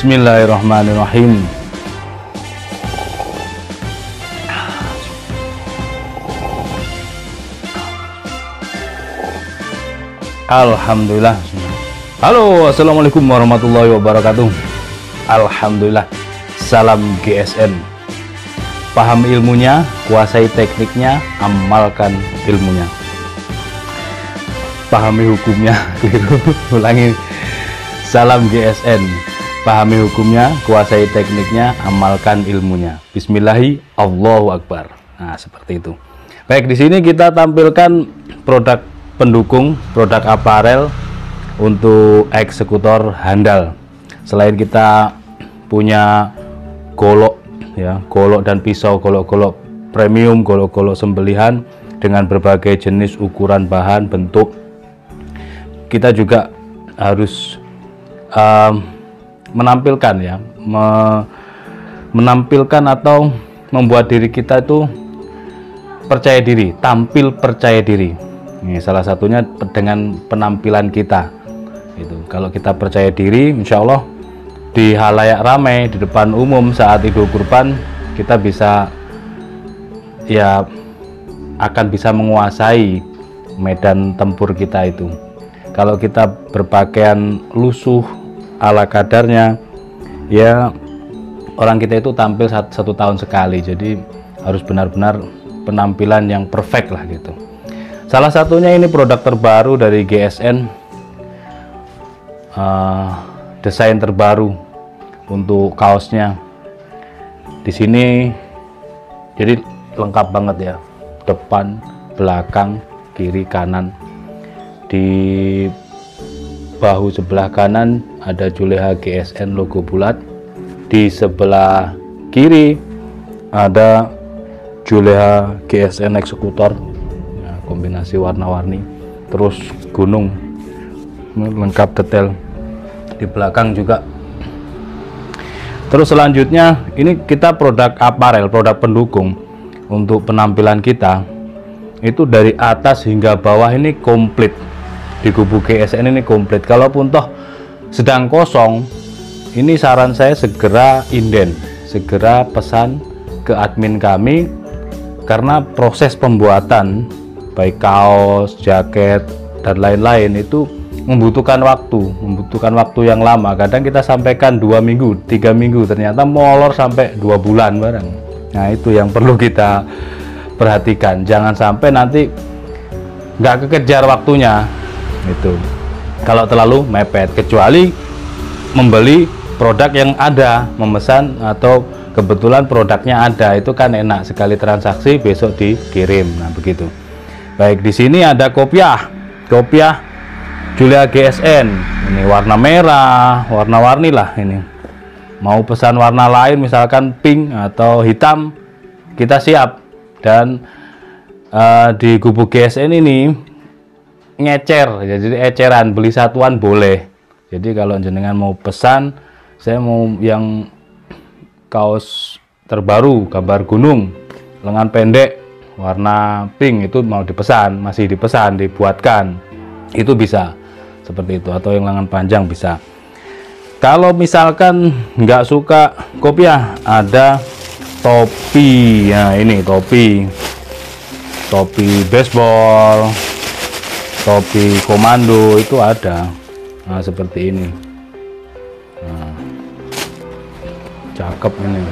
Bismillahirrahmanirrahim. Alhamdulillah. Halo, assalamualaikum warahmatullahi wabarakatuh. Alhamdulillah. Salam GSN. Paham ilmunya, kuasai tekniknya, amalkan ilmunya. Pahami hukumnya, keliru. Ulangi. Salam GSN. Pahami hukumnya, kuasai tekniknya, amalkan ilmunya. Bismillahi, Allahu Akbar. Nah, seperti itu. Baik, di sini kita tampilkan produk pendukung, produk aparel untuk eksekutor handal. Selain kita punya golok, ya, golok dan pisau, golok-golok premium, golok-golok sembelihan dengan berbagai jenis, ukuran, bahan, bentuk. Kita juga harus menampilkan, ya, menampilkan atau membuat diri kita itu percaya diri, tampil percaya diri. Ini salah satunya dengan penampilan kita. Itu kalau kita percaya diri, insya Allah di halayak ramai, di depan umum saat Idul Kurban, kita bisa, ya, akan bisa menguasai medan tempur kita itu. Kalau kita berpakaian lusuh ala kadarnya, ya, orang kita itu tampil satu tahun sekali. Jadi harus benar-benar penampilan yang perfect lah gitu. Salah satunya ini produk terbaru dari GSN, desain terbaru untuk kaosnya. Di sini jadi lengkap banget, ya, depan, belakang, kiri, kanan. Di bahu sebelah kanan ada Juleha GSN logo bulat, di sebelah kiri ada Juleha GSN eksekutor, ya, kombinasi warna-warni, terus gunung, lengkap detail. Di belakang juga. Terus selanjutnya ini kita produk aparel, produk pendukung untuk penampilan kita itu dari atas hingga bawah ini komplit. Di kubu GSN ini komplit. Kalaupun toh sedang kosong, ini saran saya segera inden, segera pesan ke admin kami, karena proses pembuatan baik kaos, jaket dan lain-lain itu membutuhkan waktu yang lama. Kadang kita sampaikan 2 minggu, 3 minggu, ternyata molor sampai 2 bulan bareng. Nah, itu yang perlu kita perhatikan. Jangan sampai nanti nggak kekejar waktunya. Itu kalau terlalu mepet, kecuali membeli produk yang ada, memesan atau kebetulan produknya ada, itu kan enak, sekali transaksi besok dikirim. Nah, begitu. Baik, di sini ada kopiah Juleha GSN. Ini warna merah, warna-warni lah ini. Mau pesan warna lain misalkan pink atau hitam, kita siap. Dan di kubu GSN ini ngecer, jadi eceran, beli satuan boleh. Jadi kalau jenengan mau pesan, saya mau yang kaos terbaru gambar gunung, lengan pendek warna pink, itu mau dipesan, masih dipesan, dibuatkan, itu bisa seperti itu. Atau yang lengan panjang bisa. Kalau misalkan nggak suka kopiah, ada topi. Nah, ini topi baseball, topi komando itu ada. Nah, seperti ini. Nah, cakep ini.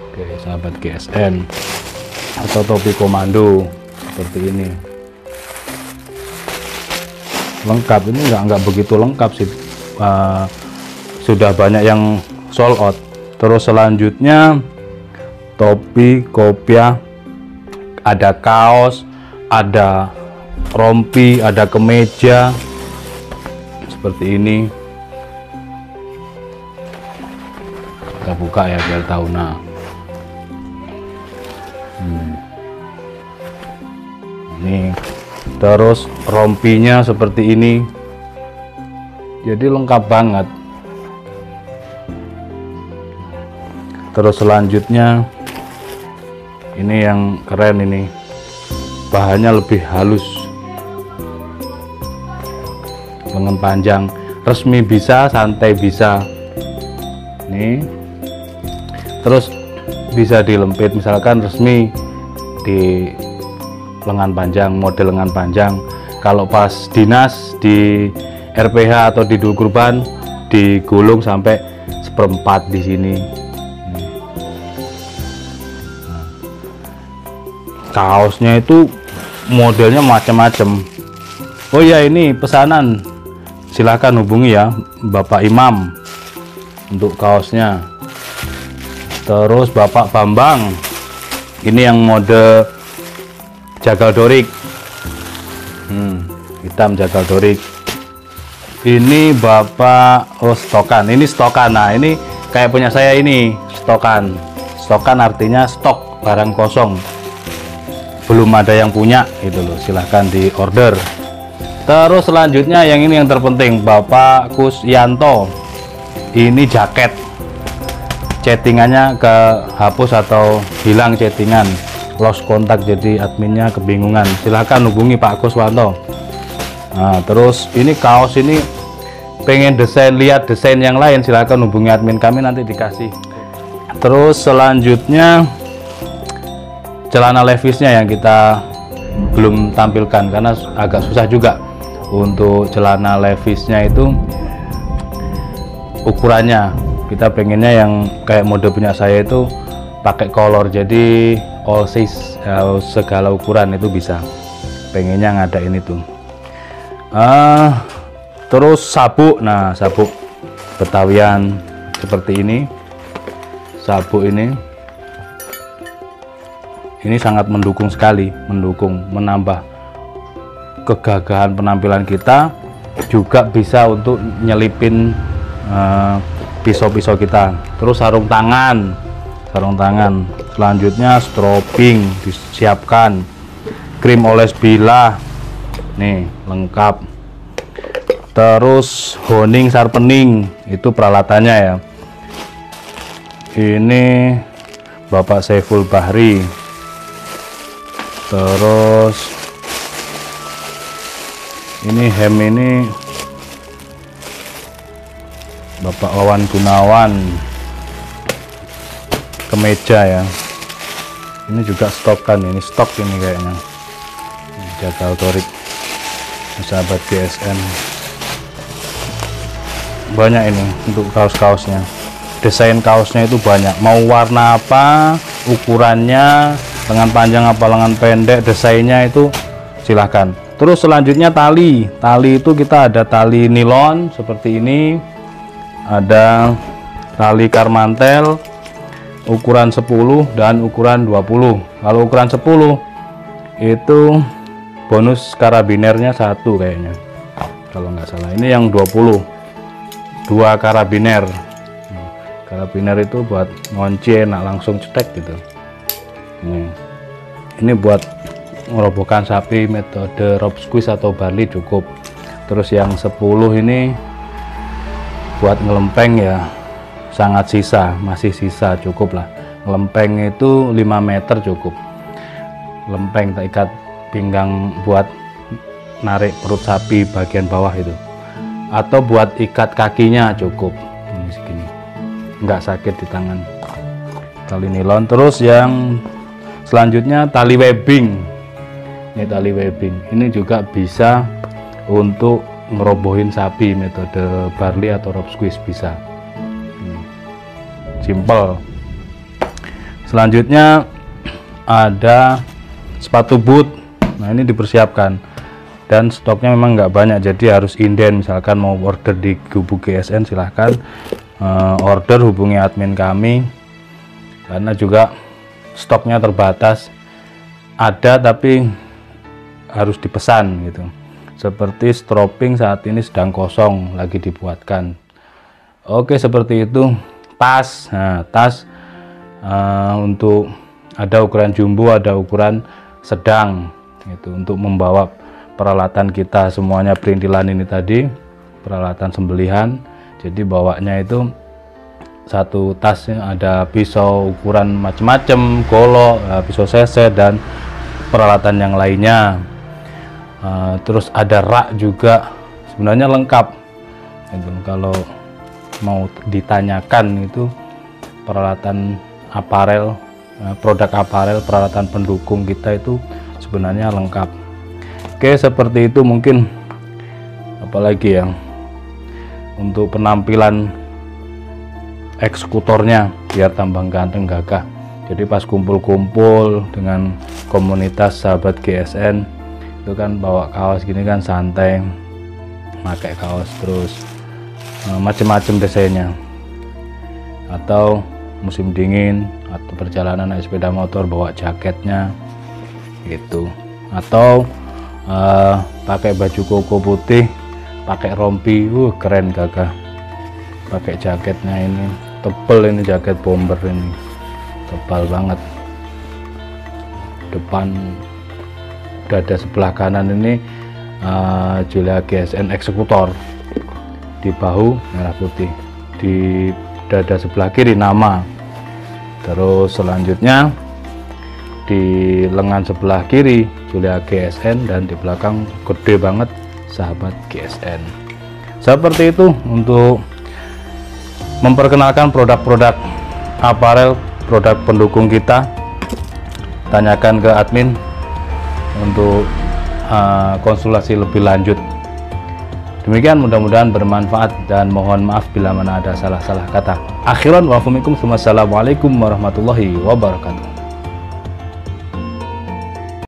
Oke, sahabat GSN. Atau topi komando seperti ini. Lengkap, ini nggak begitu lengkap sih. Sudah banyak yang sold out. Terus selanjutnya topi, kopiah, ada kaos, ada rompi, ada kemeja seperti ini. Kita buka ya biar tahu. Nah, ini terus rompinya seperti ini, jadi lengkap banget. Terus selanjutnya ini yang keren, ini bahannya lebih halus, lengan panjang, resmi bisa, santai bisa. Nih, terus bisa dilempit, misalkan resmi di lengan panjang, model lengan panjang. Kalau pas dinas di RPH atau di dul kurban digulung sampai 1/4 di sini. Nah, kaosnya itu modelnya macam-macam. Oh ya, ini pesanan, silahkan hubungi ya Bapak Imam untuk kaosnya. Terus Bapak Bambang, ini yang mode jagal dorik, hitam jagal dorik. Ini Bapak, oh stokan, ini stokan. Nah ini kayak punya saya, ini stokan. Stokan artinya stok, barang kosong, belum ada yang punya gitu loh, silahkan di order. Terus selanjutnya yang ini yang terpenting, Bapak Kusyanto, ini jaket, chattingannya kehapus atau hilang chattingan, lost kontak, jadi adminnya kebingungan, silahkan hubungi Pak Kuswanto. Nah terus ini kaos, ini pengen desain, lihat desain yang lain, silahkan hubungi admin kami, nanti dikasih. Terus selanjutnya celana levisnya yang kita belum tampilkan karena agak susah juga untuk celana levisnya itu ukurannya. Kita pengennya yang kayak mode punya saya itu pakai kolor, jadi all size, segala ukuran itu bisa, pengennya ngadain itu. Terus sabuk, nah sabuk Betawian seperti ini, sabuk ini sangat mendukung sekali, menambah kegagahan penampilan kita, juga bisa untuk nyelipin pisau-pisau kita. Terus sarung tangan, selanjutnya strobing disiapkan, krim oles bilah, nih lengkap. Terus honing sharpening, itu peralatannya ya. Ini Bapak Saiful Bahri. Terus ini hem, ini Bapak Wawan Gunawan, kemeja ya. Ini juga stok kan, ini stok ini kayaknya, jagal torik sahabat BSN. Banyak ini untuk kaos-kaosnya, desain kaosnya itu banyak, mau warna apa, ukurannya, lengan panjang apa lengan pendek, desainnya itu silahkan. Terus selanjutnya tali itu kita ada tali nilon seperti ini, ada tali karmantel ukuran 10 dan ukuran 20. Kalau ukuran 10 itu bonus karabinernya 1 kayaknya kalau nggak salah. Ini yang 20, 2 karabiner. Karabiner itu buat ngunci, enak langsung cetek gitu. Ini buat merobohkan sapi metode rope squeeze atau barley cukup. Terus yang 10 ini buat ngelempeng ya, sangat sisa, masih sisa, cukup lah. Ngelempeng itu 5 meter cukup. Lempeng tak ikat pinggang buat narik perut sapi bagian bawah itu, atau buat ikat kakinya cukup. Ini segini, nggak sakit di tangan. Tali nilon. Terus yang selanjutnya tali webbing. Ini tali webbing, ini juga bisa untuk ngerobohin sapi metode barley atau rope squeeze, bisa. Simple. Selanjutnya ada sepatu boot. Nah ini dipersiapkan dan stoknya memang nggak banyak, jadi harus inden. Misalkan mau order di Gubuk GSN, silahkan order, hubungi admin kami, karena juga stoknya terbatas, ada tapi harus dipesan gitu. Seperti stroping saat ini sedang kosong, lagi dibuatkan. Oke, seperti itu. Tas, nah tas untuk ada ukuran jumbo, ada ukuran sedang, itu untuk membawa peralatan kita semuanya, perintilan ini tadi peralatan sembelihan. Jadi bawanya itu satu tasnya ada pisau ukuran macam-macam, golok, pisau seset dan peralatan yang lainnya. Terus ada rak juga, sebenarnya lengkap. Itu kalau mau ditanyakan itu peralatan aparel, produk aparel, peralatan pendukung kita itu sebenarnya lengkap. Oke, seperti itu mungkin. Apalagi ya, untuk penampilan eksekutornya biar tambah ganteng gagah. Jadi pas kumpul-kumpul dengan komunitas sahabat GSN itu kan bawa kaos gini kan santai, pakai kaos terus macem-macem desainnya. Atau musim dingin atau perjalanan naik sepeda motor bawa jaketnya gitu, atau pakai baju koko putih, pakai rompi, keren gagah, pakai jaketnya ini tebel, ini jaket bomber ini tebal banget, depan dada sebelah kanan ini Giulia GSN eksekutor, di bahu merah putih, di dada sebelah kiri nama, terus selanjutnya di lengan sebelah kiri Giulia GSN, dan di belakang gede banget sahabat GSN. Seperti itu untuk memperkenalkan produk-produk aparel, produk pendukung kita. Tanyakan ke admin untuk konsultasi lebih lanjut. Demikian, mudah-mudahan bermanfaat dan mohon maaf bila mana ada salah-salah kata. Akhiran wa assalamualaikum warahmatullahi wabarakatuh.